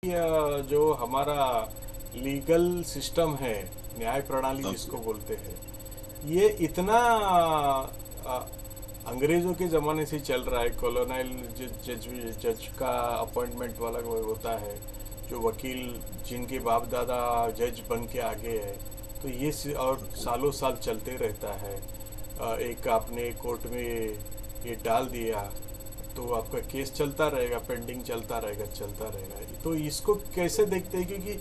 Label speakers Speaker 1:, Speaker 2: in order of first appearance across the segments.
Speaker 1: जो हमारा legal system है, न्याय प्रणाली
Speaker 2: ओके।
Speaker 1: जिसको बोलते हैं, ये इतना अ, अंग्रेजों के ज़माने से ही चल रहा है। कॉलोनाइल जज जज का अपॉइंटमेंट वाला वो होता है, जो वकील जिनके बाप दादा जज बन के आगे है, तो ये और सालों साल चलते रहता है। एक आपने कोर्ट में ये डाल दिया तो आपका केस चलता रहेगा, पेंडिंग चलता रहेगा, चलता रहेगा। तो इसको कैसे देखते हैं, क्योंकि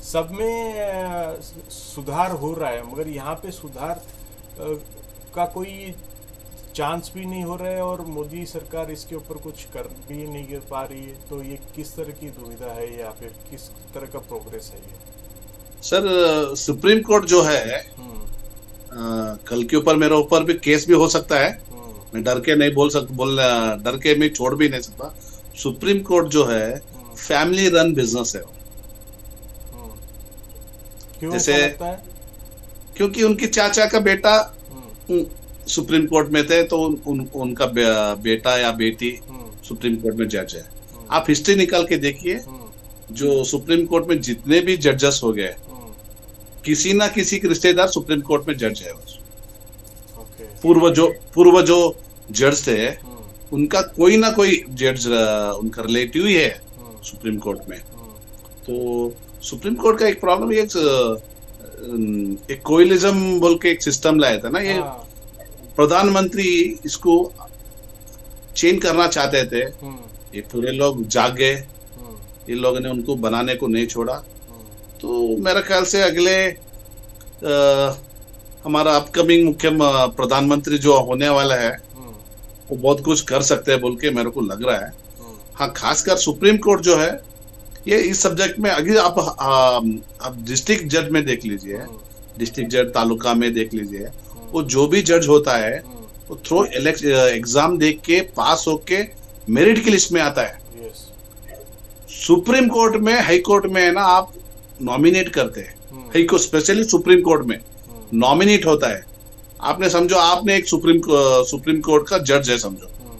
Speaker 1: सब में सुधार हो रहा है, मगर यहाँ पे सुधार का कोई चांस भी नहीं हो रहा है, और मोदी सरकार इसके ऊपर कुछ कर भी नहीं कर पा रही है। तो ये किस तरह की दुविधा है, या फिर किस तरह का प्रोग्रेस है ये?
Speaker 2: सर, सुप्रीम कोर्ट जो है,
Speaker 1: हम्म।
Speaker 2: कल के ऊपर मेरे ऊपर भी केस भी हो सकता है।
Speaker 1: हम्म।
Speaker 2: मैं डर के नहीं बोल सकता, डर के मैं छोड़ भी नहीं सकता। सुप्रीम कोर्ट जो है,
Speaker 1: हम्म।
Speaker 2: फैमिली रन बिजनेस है वो।
Speaker 1: हम्म। क्यों
Speaker 2: जैसे
Speaker 1: ऐसा लगता है?
Speaker 2: क्योंकि उनकी चाचा का बेटा
Speaker 1: हम्म।
Speaker 2: उन, सुप्रीम कोर्ट में थे, तो उनका बेटा या बेटी
Speaker 1: हम्म।
Speaker 2: सुप्रीम कोर्ट में जज है।
Speaker 1: हम्म।
Speaker 2: आप हिस्ट्री निकाल के देखिए,
Speaker 1: हम्म।
Speaker 2: जो सुप्रीम कोर्ट में जितने भी जजेस हो गए,
Speaker 1: हम्म।
Speaker 2: किसी ना किसी के रिश्तेदार सुप्रीम कोर्ट में जज है।
Speaker 1: ओके।
Speaker 2: पूर्व जो जज थे,
Speaker 1: हम्म।
Speaker 2: उनका कोई ना कोई जज उनका रिलेटिव ही है
Speaker 1: हम्म।
Speaker 2: सुप्रीम कोर्ट में।
Speaker 1: हम्म।
Speaker 2: तो सुप्रीम कोर्ट का एक प्रॉब्लम ये, एक कोइलिज्म बोल के एक सिस्टम लाया था ना ये।
Speaker 1: हाँ।
Speaker 2: प्रधानमंत्री इसको चेंज करना चाहते थे।
Speaker 1: हम्म।
Speaker 2: ये पूरे लोग जाग गए,
Speaker 1: हम्म।
Speaker 2: ये लोगों ने उनको बनाने को नहीं छोड़ा।
Speaker 1: हम्म।
Speaker 2: तो मेरा ख्याल से अगले हमारा अपकमिंग मुख्य प्रधानमंत्री जो होने वाला है,
Speaker 1: हम्म।
Speaker 2: वो बहुत कुछ कर सकते हैं बोल के मेरे को लग रहा है।
Speaker 1: हम्म।
Speaker 2: हाँ, खासकर सुप्रीम कोर्ट जो है, ये इस सब्जेक्ट में अगर आप डिस्ट्रिक्ट जज में देख लीजिए,
Speaker 1: हम्म।
Speaker 2: डिस्ट्रिक्ट जज तालुका में देख लीजिए,
Speaker 1: हम्म।
Speaker 2: वो जो भी जज होता है,
Speaker 1: हम्म।
Speaker 2: वो थ्रू एग्जाम दे के पास होके मेरिट की लिस्ट में आता है।
Speaker 1: यस।
Speaker 2: सुप्रीम कोर्ट में, हाई कोर्ट में है ना, आप नॉमिनेट करते हैं।
Speaker 1: Hmm.
Speaker 2: High Court specially Supreme Court में
Speaker 1: हम्म।
Speaker 2: नॉमिनेट होता है। आपने समझो, आपने एक सुप्रीम कोर्ट का जज है समझो।
Speaker 1: हम्म।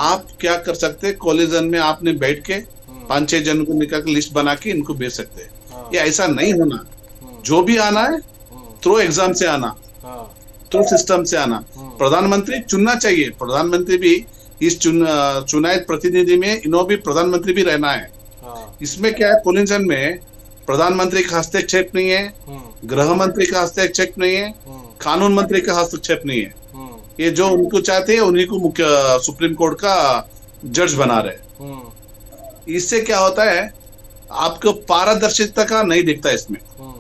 Speaker 2: आप क्या कर सकते हैं, कॉलेजन में आपने बैठ के
Speaker 1: हम्म।
Speaker 2: 5-6 जन को निकाल के लिस्ट बना के इनको भेज सकते हैं।
Speaker 1: हाँ।
Speaker 2: ये ऐसा नहीं होना।
Speaker 1: हम्म।
Speaker 2: जो भी आना है,
Speaker 1: हम्म।
Speaker 2: थ्रू एग्जाम से आना,
Speaker 1: हाँ।
Speaker 2: थ्रू सिस्टम से आना।
Speaker 1: हम्म।
Speaker 2: प्रधानमंत्री चुनना चाहिए, प्रधानमंत्री भी इस चुनाव प्रतिनिधि में इन्हों भी प्रधानमंत्री भी रहना है।
Speaker 1: हाँ।
Speaker 2: इसमें क्या है, कोलिजन में प्रधानमंत्री का हस्तक्षेप नहीं है,
Speaker 1: हम्म।
Speaker 2: गृह मंत्री का हस्तक्षेप नहीं है,
Speaker 1: हम्म।
Speaker 2: कानून मंत्री का हस्तक्षेप नहीं है।
Speaker 1: हम्म।
Speaker 2: ये जो उनको चाहते हैं उन्हीं को मुख्य सुप्रीम कोर्ट का जज बना रहे।
Speaker 1: हम्म।
Speaker 2: इससे क्या होता है, आपको पारदर्शिता का नहीं दिखता इसमें।
Speaker 1: हम्म।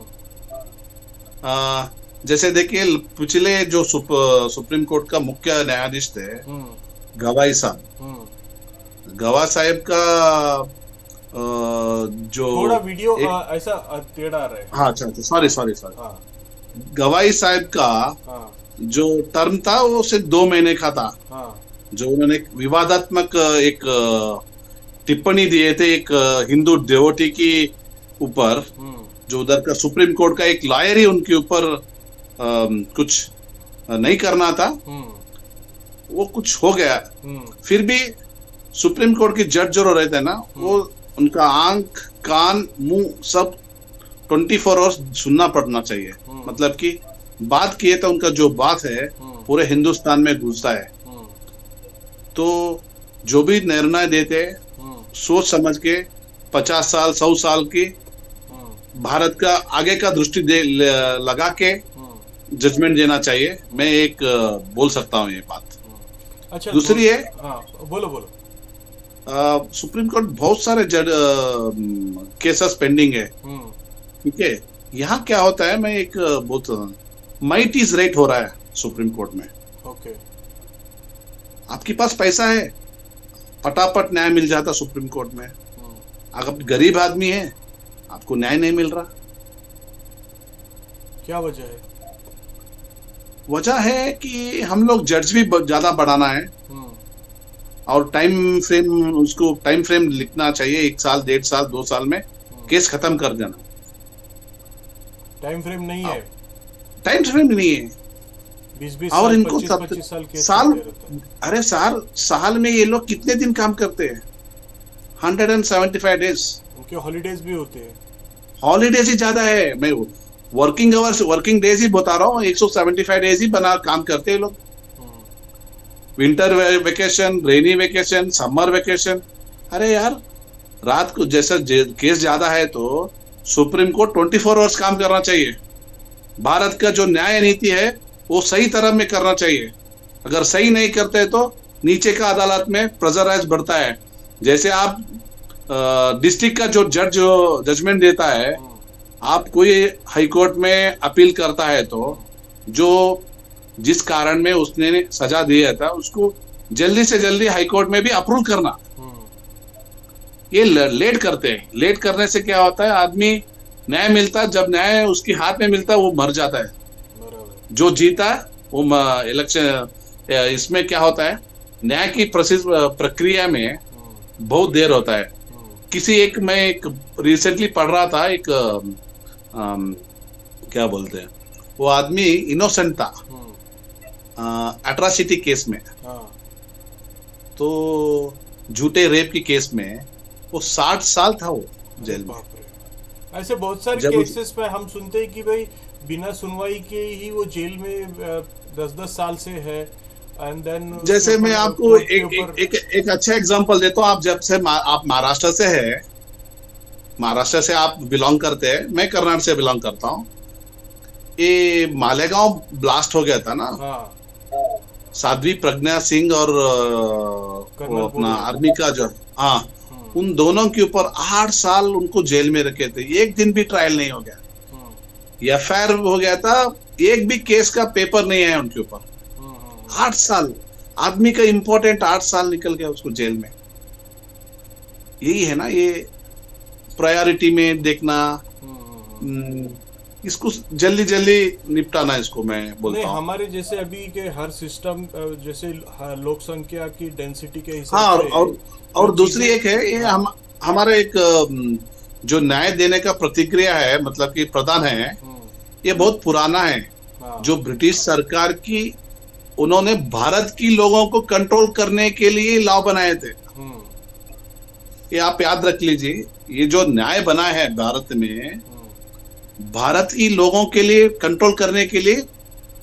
Speaker 2: आ, जैसे देखिए, पिछले जो सुप्रीम कोर्ट का मुख्य न्यायाधीश थे,
Speaker 1: हम्म।
Speaker 2: गवाई साहब।
Speaker 1: हम्म।
Speaker 2: गवाई साहब का जो
Speaker 1: थोड़ा वीडियो
Speaker 2: एक,
Speaker 1: ऐसा टेढ़ा रहे।
Speaker 2: हाँ, अच्छा अच्छा, सॉरी सॉरी सॉरी।
Speaker 1: हाँ।
Speaker 2: गवाई साहब का
Speaker 1: हाँ।
Speaker 2: जो टर्म था, वो सिर्फ 2 महीने का था।
Speaker 1: हाँ।
Speaker 2: जो उन्होंने एक विवादात्मक एक टिप्पणी दिए थे एक हिंदू देवोटी की ऊपर।
Speaker 1: हम्म।
Speaker 2: जो उधर का सुप्रीम कोर्ट का एक लॉयर ही उनके ऊपर कुछ नहीं करना था,
Speaker 1: हम्म।
Speaker 2: वो कुछ हो गया।
Speaker 1: हम्म।
Speaker 2: फिर भी सुप्रीम कोर्ट के जज जो रहते हैं ना, वो
Speaker 1: हम्म।
Speaker 2: उनका आंख, कान, मुंह सब 24 आवर्स सुनना पड़ना चाहिए।
Speaker 1: हम्म।
Speaker 2: मतलब कि बात किए तो उनका जो बात है,
Speaker 1: हम्म।
Speaker 2: पूरे हिंदुस्तान में घुसता है।
Speaker 1: हम्म।
Speaker 2: तो जो भी निर्णय देते हैं,
Speaker 1: हम्म।
Speaker 2: सोच समझ के, 50 साल 100 साल की
Speaker 1: हम्म।
Speaker 2: भारत का आगे का दृष्टि लगा के
Speaker 1: हम्म।
Speaker 2: जजमेंट देना चाहिए। मैं एक बोल सकता हूँ ये बात।
Speaker 1: अच्छा,
Speaker 2: दूसरी है,
Speaker 1: हाँ, बोलो बोलो।
Speaker 2: सुप्रीम कोर्ट बहुत सारे जज केसेस पेंडिंग है।
Speaker 1: हम्म।
Speaker 2: ठीक है। यहाँ क्या होता है, मैं एक बहुत माइट इज राइट हो रहा है सुप्रीम कोर्ट में।
Speaker 1: ओके।
Speaker 2: आपके पास पैसा है, फटाफट न्याय मिल जाता सुप्रीम कोर्ट में।
Speaker 1: हम्म।
Speaker 2: अगर आप गरीब आदमी है, आपको न्याय नहीं मिल रहा।
Speaker 1: क्या वजह है?
Speaker 2: वजह है कि हम लोग जज भी ज्यादा बढ़ाना है,
Speaker 1: हम्म।
Speaker 2: और टाइम फ्रेम, उसको टाइम फ्रेम लिखना चाहिए, 1 साल, 1.5 साल, 2 साल में
Speaker 1: हम्म।
Speaker 2: केस खत्म कर देना।
Speaker 1: टाइम फ्रेम नहीं है।
Speaker 2: अब टाइम फ्रेम नहीं है।
Speaker 1: 20-20 साल,
Speaker 2: और इनको
Speaker 1: 25-25 साल केस
Speaker 2: साल,
Speaker 1: चलते रहता है।
Speaker 2: अरे साल साल में ये लोग कितने दिन काम करते हैं? 175 डेज।
Speaker 1: उनके हॉलीडेज भी होते हैं।
Speaker 2: हॉलीडेज ही ज्यादा है। मैं वर्किंग आवर्स, वर्किंग डेज ही बता रहा हूँ, 175 डेज ही बना काम करते हैं लोग।
Speaker 1: हम्म,
Speaker 2: विंटर वेकेशन, रेनी वेकेशन, समर वेकेशन। अरे यार, रात को जैसा केस ज्यादा है तो सुप्रीम कोर्ट 24 आवर्स काम करना चाहिए। भारत का जो न्याय नीति है वो सही तरह में करना चाहिए। अगर सही नहीं करते तो नीचे का अदालत में प्रेशराइज बढ़ता है। जैसे आप डिस्ट्रिक्ट का जो जज जो जजमेंट देता है,
Speaker 1: हम्म,
Speaker 2: आप कोई हाई कोर्ट में अपील करता है तो
Speaker 1: हम्म,
Speaker 2: जो जिस कारण में उसने सजा दिया था उसको जल्दी से जल्दी हाई कोर्ट में भी अप्रूव करना।
Speaker 1: हम्म,
Speaker 2: ये लेट करते हैं। लेट करने से क्या होता है, आदमी न्याय मिलता है, जब न्याय उसके हाथ में मिलता है वो मर जाता है।
Speaker 1: बराबर।
Speaker 2: जो जीता है वो इलेक्शन, इसमें क्या होता है, न्याय की प्रक्रिया में
Speaker 1: हम्म,
Speaker 2: बहुत देर होता है।
Speaker 1: हम्म,
Speaker 2: मैं एक रिसेंटली पढ़ रहा था, एक क्या बोलते हैं, वो आदमी इनोसेंट था
Speaker 1: हम्म,
Speaker 2: एट्रासिटी केस में।
Speaker 1: हाँ।
Speaker 2: तो झूठे रेप की केस में वो 60 साल था वो
Speaker 1: अरे
Speaker 2: जेल में।
Speaker 1: बाप रे, ऐसे बहुत सारे
Speaker 2: जब उस
Speaker 1: केसेस पे हम सुनते हैं कि भाई बिना सुनवाई के ही वो जेल में 10-10 साल से है, एंड देन उसके
Speaker 2: जैसे मैं
Speaker 1: ऊपर
Speaker 2: आपको
Speaker 1: कोर्ट के
Speaker 2: एक
Speaker 1: ऊपर।
Speaker 2: एक एक, एक अच्छा एग्जांपल देता हूँ। आप जब से आप महाराष्ट्र से है, महाराष्ट्र से आप बिलोंग करते हैं, मैं कर्नाटक से बिलोंग करता हूँ। ये मालेगांव ब्लास्ट हो गया था ना,
Speaker 1: हाँ।
Speaker 2: साध्वी प्रज्ञा सिंह और वो
Speaker 1: कर्नल
Speaker 2: अपना
Speaker 1: बोरिया।
Speaker 2: आर्मी का जो, हाँ,
Speaker 1: हम्म,
Speaker 2: उन दोनों के ऊपर 8 साल उनको जेल में रखे थे। एक दिन भी ट्रायल नहीं हो गया।
Speaker 1: हम्म,
Speaker 2: एफआईआर हो गया था, एक भी केस का पेपर नहीं आया उनके ऊपर।
Speaker 1: हम्म,
Speaker 2: 8 साल, आदमी का इंपॉर्टेंट 8 साल निकल गया उसको जेल में। यही है ना ये प्रायोरिटी में देखना।
Speaker 1: हम्म,
Speaker 2: हम्म, इसको जल्दी जल्दी निपटाना, इसको मैं
Speaker 1: नहीं,
Speaker 2: बोलता हूँ।
Speaker 1: हमारे जैसे अभी के हर सिस्टम जैसे लोक संख्या की डेंसिटी के हिसाब
Speaker 2: हाँ,
Speaker 1: से जो
Speaker 2: और दूसरी
Speaker 1: चीजें।
Speaker 2: एक है, ये
Speaker 1: हाँ।
Speaker 2: हमारे एक जो न्याय देने का प्रतिक्रिया है, मतलब कि प्रधान है,
Speaker 1: हम्म,
Speaker 2: ये बहुत पुराना है।
Speaker 1: हाँ।
Speaker 2: जो ब्रिटिश सरकार की, उन्होंने भारत की लोगों को कंट्रोल करने के लिए लॉ बनाए थे।
Speaker 1: हम्म,
Speaker 2: ये आप याद रख लीजिए। ये जो न्याय बना है भारत में,
Speaker 1: हम्म,
Speaker 2: भारत की लोगों के लिए कंट्रोल करने के लिए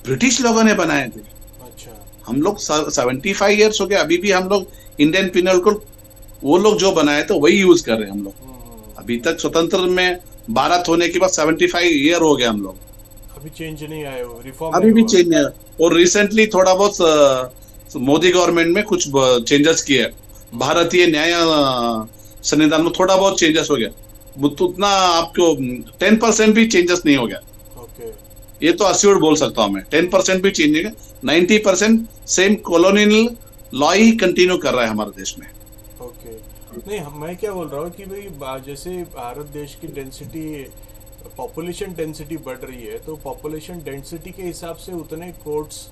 Speaker 2: ब्रिटिश लोगों ने बनाए थे।
Speaker 1: अच्छा।
Speaker 2: हम लोग 75 ईयर्स हो गए, अभी भी हम लोग इंडियन पिनल कोड, वो लोग जो बनाए थे वही यूज कर रहे हैं हम लोग। अभी तक स्वतंत्र में भारत होने के बाद 75 ईयर हो गए हम लोग।
Speaker 1: अभी चेंज नहीं आया, वो रिफॉर्म नहीं
Speaker 2: अभी भी
Speaker 1: हुआ।
Speaker 2: चेंज नहीं। और रिसेंटली थोड़ा बहुत मोदी गवर्नमेंट में कुछ चेंजेस किए। भारतीय न्याय संविधान में थोड़ा बहुत चेंजेस हो गया। तो उतना आपको 10% भी चेंजेस नहीं हो गया।
Speaker 1: ओके।
Speaker 2: ये तो अस्योर बोल सकता हूँ मैं, 10% भी चेंज नहीं है। 90% सेम कॉलोनियल लॉ ही कंटिन्यू कर रहा है हमारे देश में।
Speaker 1: ओके। नहीं, मैं क्या बोल रहा हूँ कि भाई जैसे भारत देश की डेंसिटी, पॉपुलेशन डेंसिटी बढ़ रही है, तो पॉपुलेशन डेंसिटी के हिसाब से उतने कोर्ट्स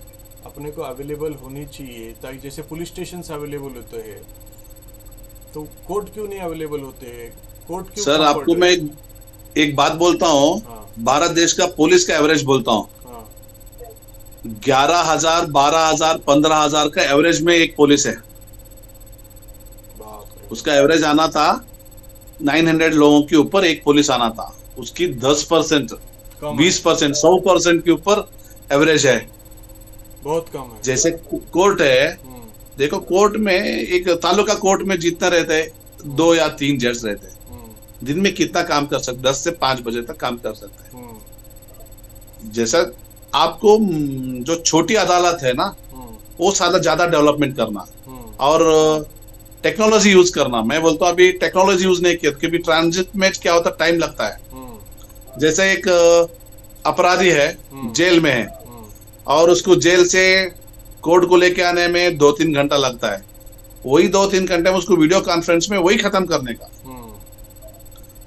Speaker 1: अपने को अवेलेबल होनी चाहिए, ताकि जैसे पुलिस स्टेशन अवेलेबल होते हैं, तो कोर्ट क्यों नहीं अवेलेबल होते हैं? कोर्ट क्यों
Speaker 2: सर
Speaker 1: कम पड़
Speaker 2: आपको
Speaker 1: रहे
Speaker 2: मैं
Speaker 1: हैं?
Speaker 2: एक बात बोलता हूँ।
Speaker 1: हाँ।
Speaker 2: भारत देश का पुलिस का एवरेज बोलता हूँ,
Speaker 1: हाँ।
Speaker 2: 11,000, 12,000, 15,000 का एवरेज में एक पुलिस है।
Speaker 1: बाप रे।
Speaker 2: उसका एवरेज आना था 900 लोगों के ऊपर एक पुलिस आना था। उसकी 10%,
Speaker 1: कम है।
Speaker 2: 20%, 100% के ऊपर एवरेज है।
Speaker 1: बहुत कम है।
Speaker 2: जैसे कोर्ट है,
Speaker 1: हम्म,
Speaker 2: देखो कोर्ट में, एक तालुका कोर्ट में जितना रहते हैं, 2 या 3 जज रहते हैं।
Speaker 1: हम्म,
Speaker 2: दिन में कितना काम कर सकते, 10 से 5 बजे तक काम कर सकते
Speaker 1: हम्म,
Speaker 2: हैं। जैसा आपको जो छोटी अदालत है ना,
Speaker 1: हम्म,
Speaker 2: वो सारा ज्यादा डेवलपमेंट करना
Speaker 1: हम्म,
Speaker 2: और टेक्नोलॉजी यूज करना। मैं बोलता हूँ अभी टेक्नोलॉजी यूज नहीं किया, क्योंकि ट्रांजिट में क्या होता है, टाइम लगता है।
Speaker 1: हम्म,
Speaker 2: जैसे एक अपराधी है,
Speaker 1: हम्म,
Speaker 2: जेल में है,
Speaker 1: हम्म,
Speaker 2: और उसको जेल से कोर्ट को लेके आने में 2-3 घंटा लगता है। वही 2-3 घंटे में उसको वीडियो कॉन्फ्रेंस में वही खत्म करने का।
Speaker 1: हम्म,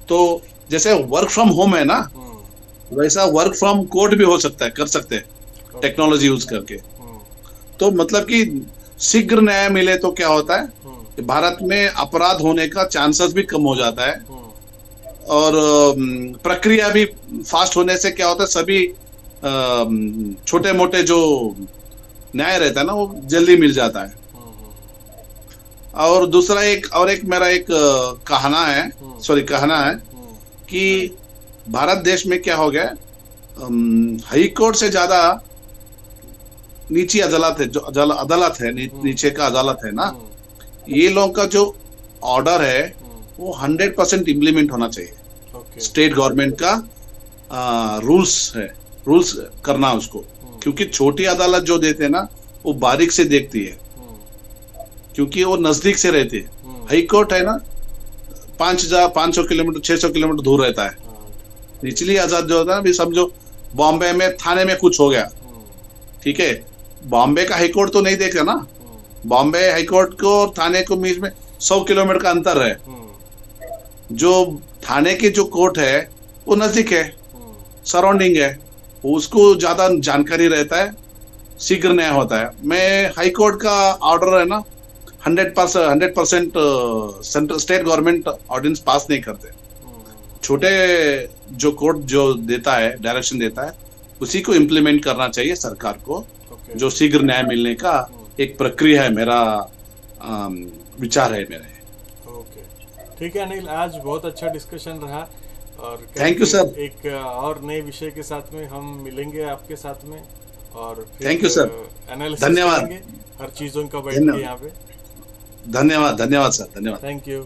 Speaker 2: तो जैसे वर्क फ्रॉम होम है ना,
Speaker 1: हम्म,
Speaker 2: वैसा वर्क फ्रॉम कोर्ट भी हो सकता है, कर सकते हैं
Speaker 1: ओके,
Speaker 2: टेक्नोलॉजी यूज करके।
Speaker 1: हम्म,
Speaker 2: तो मतलब कि शीघ्र न्याय मिले तो क्या होता है
Speaker 1: हम्म,
Speaker 2: कि भारत में अपराध होने का चांसेस भी कम हो जाता है।
Speaker 1: हम्म,
Speaker 2: और प्रक्रिया भी फास्ट होने से क्या होता है, सभी छोटे मोटे जो न्याय रहता है ना, वो जल्दी मिल जाता है।
Speaker 1: हम्म,
Speaker 2: और दूसरा एक मेरा एक कहना है, सॉरी कहना है
Speaker 1: हम्म,
Speaker 2: कि भारत देश में क्या हो गया, हाई कोर्ट से ज्यादा नीची अदालत है, जो अदालत है, नीचे का अदालत है ना,
Speaker 1: हम्म,
Speaker 2: ये लोगों का जो ऑर्डर है
Speaker 1: हम्म,
Speaker 2: वो 100% इम्प्लीमेंट होना चाहिए।
Speaker 1: ओके।
Speaker 2: स्टेट गवर्नमेंट का रूल्स है, रूल्स करना उसको,
Speaker 1: हम्म,
Speaker 2: क्योंकि छोटी अदालत जो देते हैं ना वो बारीक से देखती है,
Speaker 1: हम्म,
Speaker 2: क्योंकि वो नजदीक से रहती है।
Speaker 1: हम्म,
Speaker 2: हाई कोर्ट है ना 5,500 किलोमीटर 600 किलोमीटर दूर रहता है।
Speaker 1: हाँ,
Speaker 2: निचली अदालत जो होता है ना, भी समझो बॉम्बे में थाने में कुछ हो गया,
Speaker 1: हम्म,
Speaker 2: ठीक है, बॉम्बे का हाई कोर्ट तो नहीं देखेगा ना,
Speaker 1: हम्म,
Speaker 2: बॉम्बे हाई कोर्ट को और थाने को बीच में 100 किलोमीटर का अंतर है।
Speaker 1: हम्म,
Speaker 2: जो थाने की जो कोर्ट है वो नजदीक है,
Speaker 1: हम्म,
Speaker 2: सराउंडिंग है, उसको ज्यादा जानकारी रहता है, शीघ्र न्याय होता है। मैं हाई कोर्ट का ऑर्डर है ना 100% central state government ordinance pass नहीं करते।
Speaker 1: हम्म,
Speaker 2: छोटे जो कोर्ट जो देता है, डायरेक्शन देता है, उसी को इम्प्लीमेंट करना चाहिए सरकार को,
Speaker 1: ओके।
Speaker 2: जो शीघ्र न्याय मिलने का
Speaker 1: हम्म,
Speaker 2: एक प्रक्रिया है। मेरा अम, विचार है मेरे।
Speaker 1: ओके। ठीक है अनिल, आज बहुत अच्छा डिस्कशन रहा, और कल
Speaker 2: थैंक यू
Speaker 1: फिर
Speaker 2: सर।
Speaker 1: एक और नए विषय के साथ में हम मिलेंगे आपके साथ में, और
Speaker 2: थैंक यू
Speaker 1: फिर
Speaker 2: सर।
Speaker 1: एनालिसिस
Speaker 2: धन्यवाद।
Speaker 1: करेंगे हर चीज़ों का बैठ के
Speaker 2: धन्यवाद।
Speaker 1: यहाँ पे।
Speaker 2: धन्यवाद। धन्यवाद सर। धन्यवाद।
Speaker 1: Thank you.